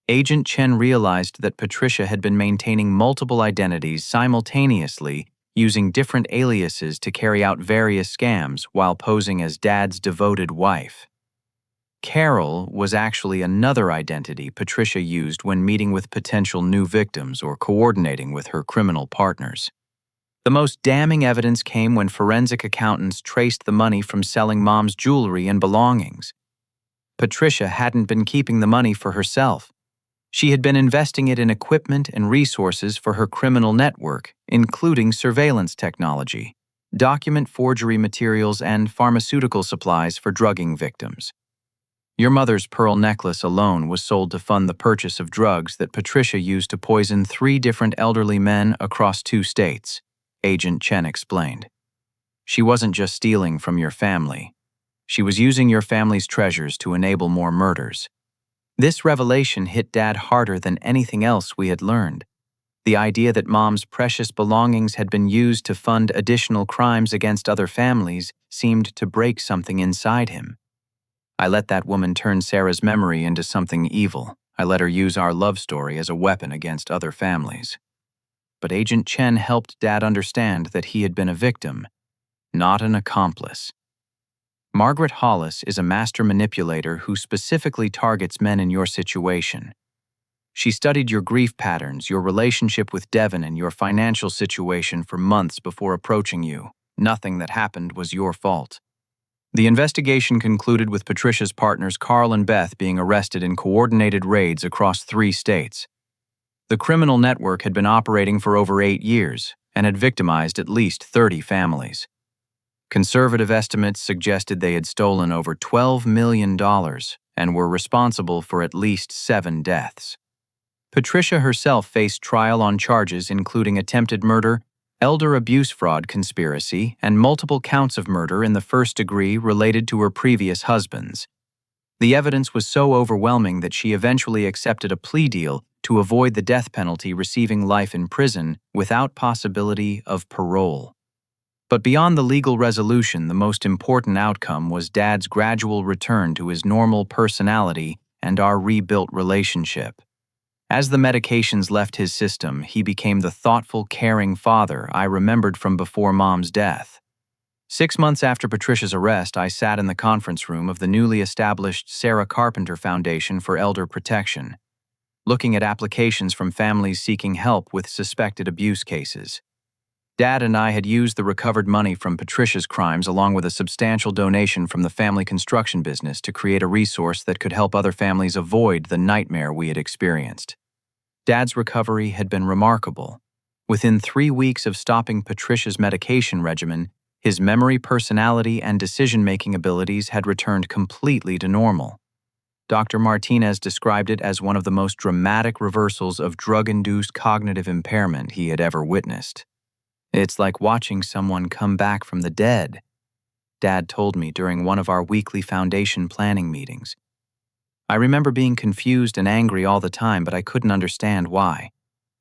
Agent Chen realized that Patricia had been maintaining multiple identities simultaneously, using different aliases to carry out various scams while posing as Dad's devoted wife. Carol was actually another identity Patricia used when meeting with potential new victims or coordinating with her criminal partners. The most damning evidence came when forensic accountants traced the money from selling Mom's jewelry and belongings. Patricia hadn't been keeping the money for herself. She had been investing it in equipment and resources for her criminal network, including surveillance technology, document forgery materials, and pharmaceutical supplies for drugging victims. Your mother's pearl necklace alone was sold to fund the purchase of drugs that Patricia used to poison 3 different elderly men across 2 states, Agent Chen explained. She wasn't just stealing from your family. She was using your family's treasures to enable more murders. This revelation hit Dad harder than anything else we had learned. The idea that Mom's precious belongings had been used to fund additional crimes against other families seemed to break something inside him. I let that woman turn Sarah's memory into something evil. I let her use our love story as a weapon against other families. But Agent Chen helped Dad understand that he had been a victim, not an accomplice. Margaret Hollis is a master manipulator who specifically targets men in your situation. She studied your grief patterns, your relationship with Devin, and your financial situation for months before approaching you. Nothing that happened was your fault. The investigation concluded with Patricia's partners Carl and Beth being arrested in coordinated raids across 3 states. The criminal network had been operating for over 8 years and had victimized at least 30 families. Conservative estimates suggested they had stolen over $12 million and were responsible for at least 7 deaths. Patricia herself faced trial on charges including attempted murder, elder abuse fraud conspiracy, and multiple counts of murder in the first degree related to her previous husbands. The evidence was so overwhelming that she eventually accepted a plea deal to avoid the death penalty, receiving life in prison without possibility of parole. But beyond the legal resolution, the most important outcome was Dad's gradual return to his normal personality and our rebuilt relationship. As the medications left his system, he became the thoughtful, caring father I remembered from before Mom's death. 6 months after Patricia's arrest, I sat in the conference room of the newly established Sarah Carpenter Foundation for Elder Protection, looking at applications from families seeking help with suspected abuse cases. Dad and I had used the recovered money from Patricia's crimes along with a substantial donation from the family construction business to create a resource that could help other families avoid the nightmare we had experienced. Dad's recovery had been remarkable. Within 3 weeks of stopping Patricia's medication regimen, his memory, personality, and decision-making abilities had returned completely to normal. Dr. Martinez described it as one of the most dramatic reversals of drug-induced cognitive impairment he had ever witnessed. "It's like watching someone come back from the dead," Dad told me during one of our weekly foundation planning meetings. I remember being confused and angry all the time, but I couldn't understand why.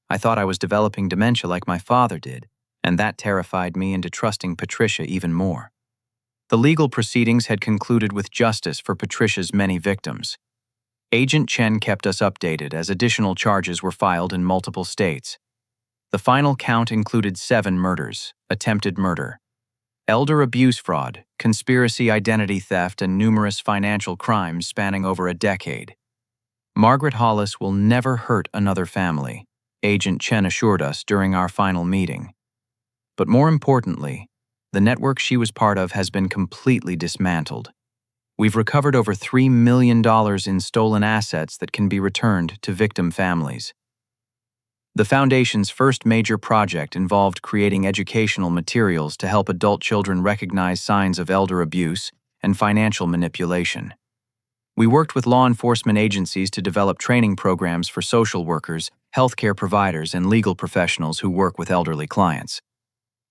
I thought I was developing dementia like my father did, and that terrified me into trusting Patricia even more. The legal proceedings had concluded with justice for Patricia's many victims. Agent Chen kept us updated as additional charges were filed in multiple states. The final count included 7 murders, attempted murder, elder abuse fraud, conspiracy identity theft, and numerous financial crimes spanning over a decade. Margaret Hollis will never hurt another family, Agent Chen assured us during our final meeting. But more importantly, the network she was part of has been completely dismantled. We've recovered over $3 million in stolen assets that can be returned to victim families. The Foundation's first major project involved creating educational materials to help adult children recognize signs of elder abuse and financial manipulation. We worked with law enforcement agencies to develop training programs for social workers, healthcare providers, and legal professionals who work with elderly clients.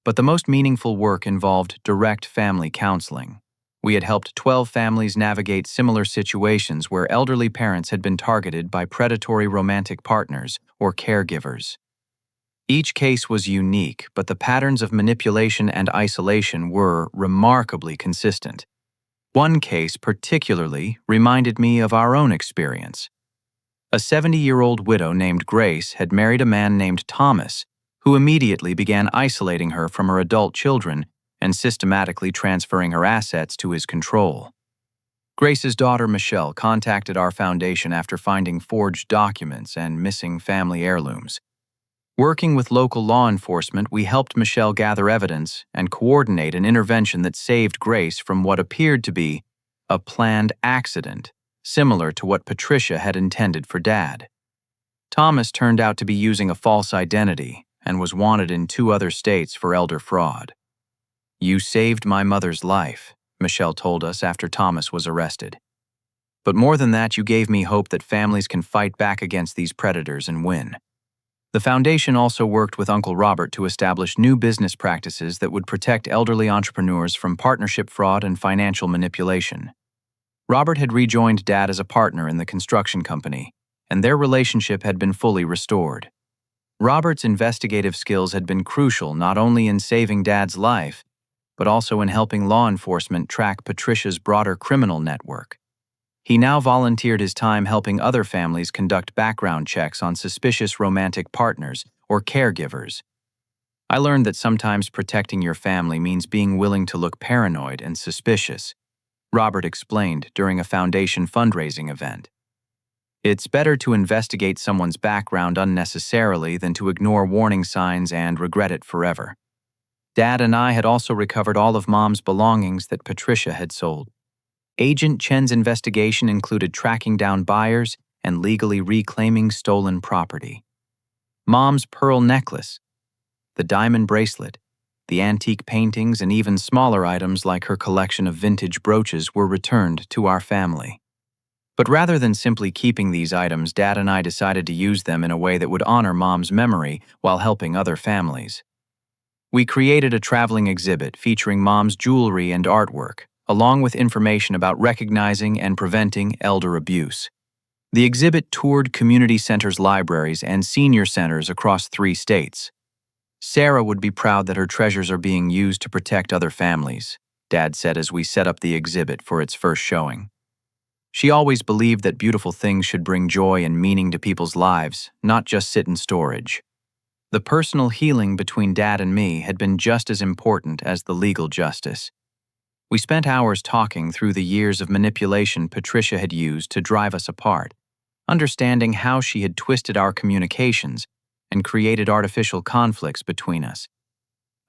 But the most meaningful work involved direct family counseling. We had helped 12 families navigate similar situations where elderly parents had been targeted by predatory romantic partners or caregivers. Each case was unique, but the patterns of manipulation and isolation were remarkably consistent. One case particularly reminded me of our own experience. A 70-year-old widow named Grace had married a man named Thomas, who immediately began isolating her from her adult children and systematically transferring her assets to his control. Grace's daughter, Michelle, contacted our foundation after finding forged documents and missing family heirlooms. Working with local law enforcement, we helped Michelle gather evidence and coordinate an intervention that saved Grace from what appeared to be a planned accident, similar to what Patricia had intended for Dad. Thomas turned out to be using a false identity and was wanted in 2 other states for elder fraud. "You saved my mother's life," Michelle told us after Thomas was arrested. "But more than that, you gave me hope that families can fight back against these predators and win." The foundation also worked with Uncle Robert to establish new business practices that would protect elderly entrepreneurs from partnership fraud and financial manipulation. Robert had rejoined Dad as a partner in the construction company, and their relationship had been fully restored. Robert's investigative skills had been crucial not only in saving Dad's life, but also in helping law enforcement track Patricia's broader criminal network. He now volunteered his time helping other families conduct background checks on suspicious romantic partners or caregivers. I learned that sometimes protecting your family means being willing to look paranoid and suspicious, Robert explained during a foundation fundraising event. It's better to investigate someone's background unnecessarily than to ignore warning signs and regret it forever. Dad and I had also recovered all of Mom's belongings that Patricia had sold. Agent Chen's investigation included tracking down buyers and legally reclaiming stolen property. Mom's pearl necklace, the diamond bracelet, the antique paintings, and even smaller items like her collection of vintage brooches were returned to our family. But rather than simply keeping these items, Dad and I decided to use them in a way that would honor Mom's memory while helping other families. We created a traveling exhibit featuring Mom's jewelry and artwork, along with information about recognizing and preventing elder abuse. The exhibit toured community centers, libraries, and senior centers across 3 states. Sarah would be proud that her treasures are being used to protect other families, Dad said as we set up the exhibit for its first showing. She always believed that beautiful things should bring joy and meaning to people's lives, not just sit in storage. The personal healing between Dad and me had been just as important as the legal justice. We spent hours talking through the years of manipulation Patricia had used to drive us apart, understanding how she had twisted our communications and created artificial conflicts between us.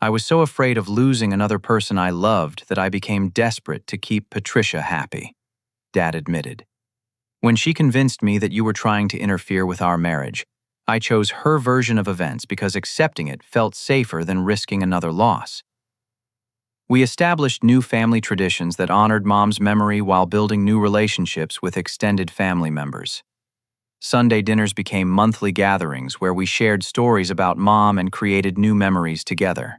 I was so afraid of losing another person I loved that I became desperate to keep Patricia happy, Dad admitted. When she convinced me that you were trying to interfere with our marriage, I chose her version of events because accepting it felt safer than risking another loss. We established new family traditions that honored Mom's memory while building new relationships with extended family members. Sunday dinners became monthly gatherings where we shared stories about Mom and created new memories together.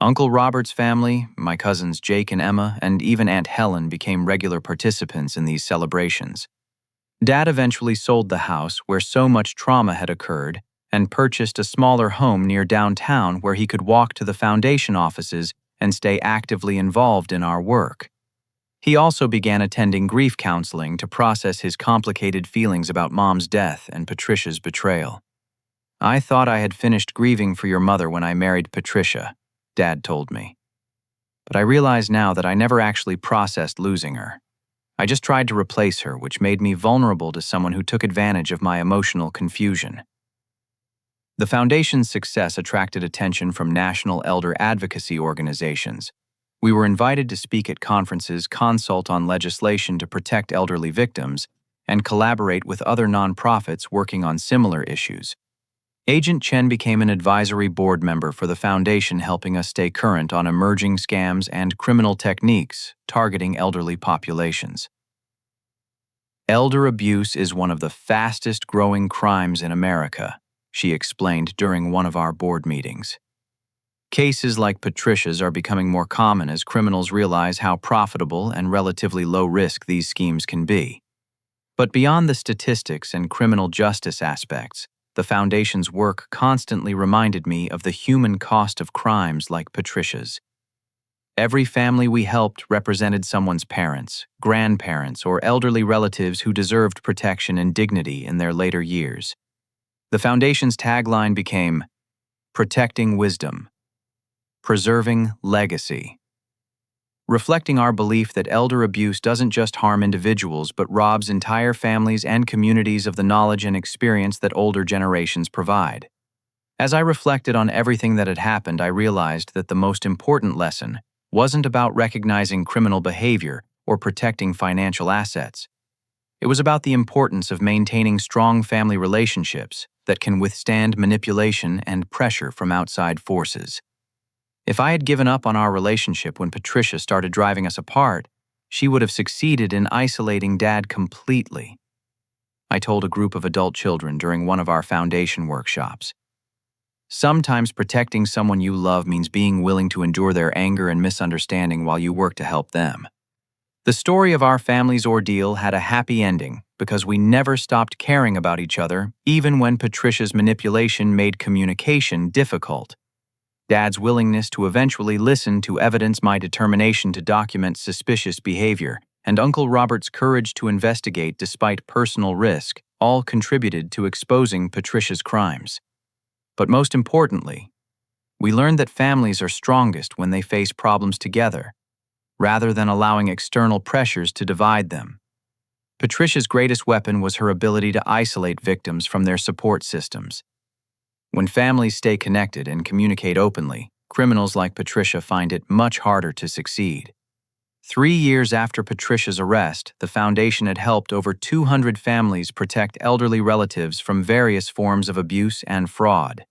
Uncle Robert's family, my cousins Jake and Emma, and even Aunt Helen became regular participants in these celebrations. Dad eventually sold the house where so much trauma had occurred and purchased a smaller home near downtown where he could walk to the foundation offices and stay actively involved in our work. He also began attending grief counseling to process his complicated feelings about Mom's death and Patricia's betrayal. I thought I had finished grieving for your mother when I married Patricia, Dad told me. But I realize now that I never actually processed losing her. I just tried to replace her, which made me vulnerable to someone who took advantage of my emotional confusion. The foundation's success attracted attention from national elder advocacy organizations. We were invited to speak at conferences, consult on legislation to protect elderly victims, and collaborate with other nonprofits working on similar issues. Agent Chen became an advisory board member for the foundation, helping us stay current on emerging scams and criminal techniques targeting elderly populations. Elder abuse is one of the fastest-growing crimes in America, she explained during one of our board meetings. Cases like Patricia's are becoming more common as criminals realize how profitable and relatively low risk these schemes can be. But beyond the statistics and criminal justice aspects, the Foundation's work constantly reminded me of the human cost of crimes like Patricia's. Every family we helped represented someone's parents, grandparents, or elderly relatives who deserved protection and dignity in their later years. The Foundation's tagline became, "Protecting Wisdom, Preserving Legacy," reflecting our belief that elder abuse doesn't just harm individuals but robs entire families and communities of the knowledge and experience that older generations provide. As I reflected on everything that had happened, I realized that the most important lesson wasn't about recognizing criminal behavior or protecting financial assets. It was about the importance of maintaining strong family relationships that can withstand manipulation and pressure from outside forces. If I had given up on our relationship when Patricia started driving us apart, she would have succeeded in isolating Dad completely. I told a group of adult children during one of our foundation workshops. Sometimes protecting someone you love means being willing to endure their anger and misunderstanding while you work to help them. The story of our family's ordeal had a happy ending because we never stopped caring about each other, even when Patricia's manipulation made communication difficult. Dad's willingness to eventually listen to evidence, my determination to document suspicious behavior, and Uncle Robert's courage to investigate despite personal risk all contributed to exposing Patricia's crimes. But most importantly, we learned that families are strongest when they face problems together, rather than allowing external pressures to divide them. Patricia's greatest weapon was her ability to isolate victims from their support systems. When families stay connected and communicate openly, criminals like Patricia find it much harder to succeed. 3 years after Patricia's arrest, the foundation had helped over 200 families protect elderly relatives from various forms of abuse and fraud.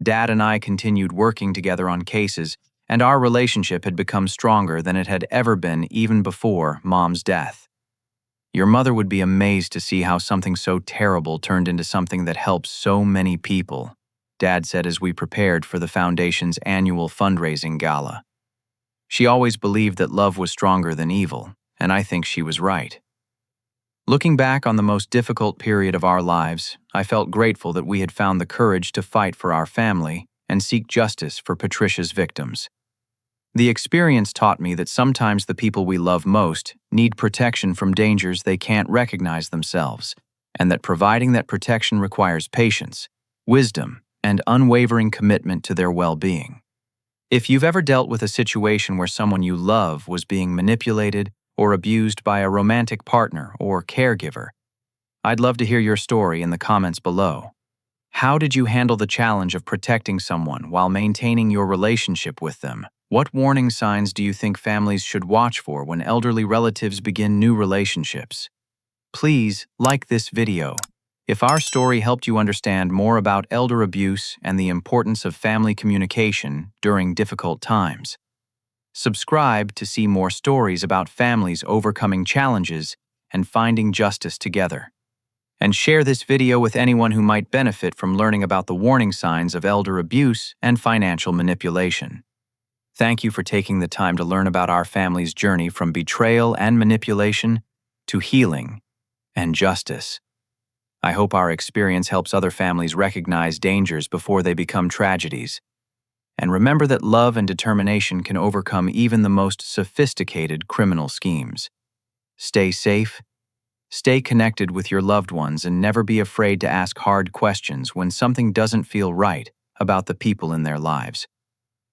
Dad and I continued working together on cases, and our relationship had become stronger than it had ever been even before Mom's death. Your mother would be amazed to see how something so terrible turned into something that helps so many people, Dad said as we prepared for the foundation's annual fundraising gala. She always believed that love was stronger than evil, and I think she was right. Looking back on the most difficult period of our lives, I felt grateful that we had found the courage to fight for our family and seek justice for Patricia's victims. The experience taught me that sometimes the people we love most need protection from dangers they can't recognize themselves, and that providing that protection requires patience, wisdom, and unwavering commitment to their well-being. If you've ever dealt with a situation where someone you love was being manipulated or abused by a romantic partner or caregiver, I'd love to hear your story in the comments below. How did you handle the challenge of protecting someone while maintaining your relationship with them? What warning signs do you think families should watch for when elderly relatives begin new relationships? Please like this video. If our story helped you understand more about elder abuse and the importance of family communication during difficult times, subscribe to see more stories about families overcoming challenges and finding justice together. And share this video with anyone who might benefit from learning about the warning signs of elder abuse and financial manipulation. Thank you for taking the time to learn about our family's journey from betrayal and manipulation to healing and justice. I hope our experience helps other families recognize dangers before they become tragedies. And remember that love and determination can overcome even the most sophisticated criminal schemes. Stay safe, stay connected with your loved ones, and never be afraid to ask hard questions when something doesn't feel right about the people in their lives.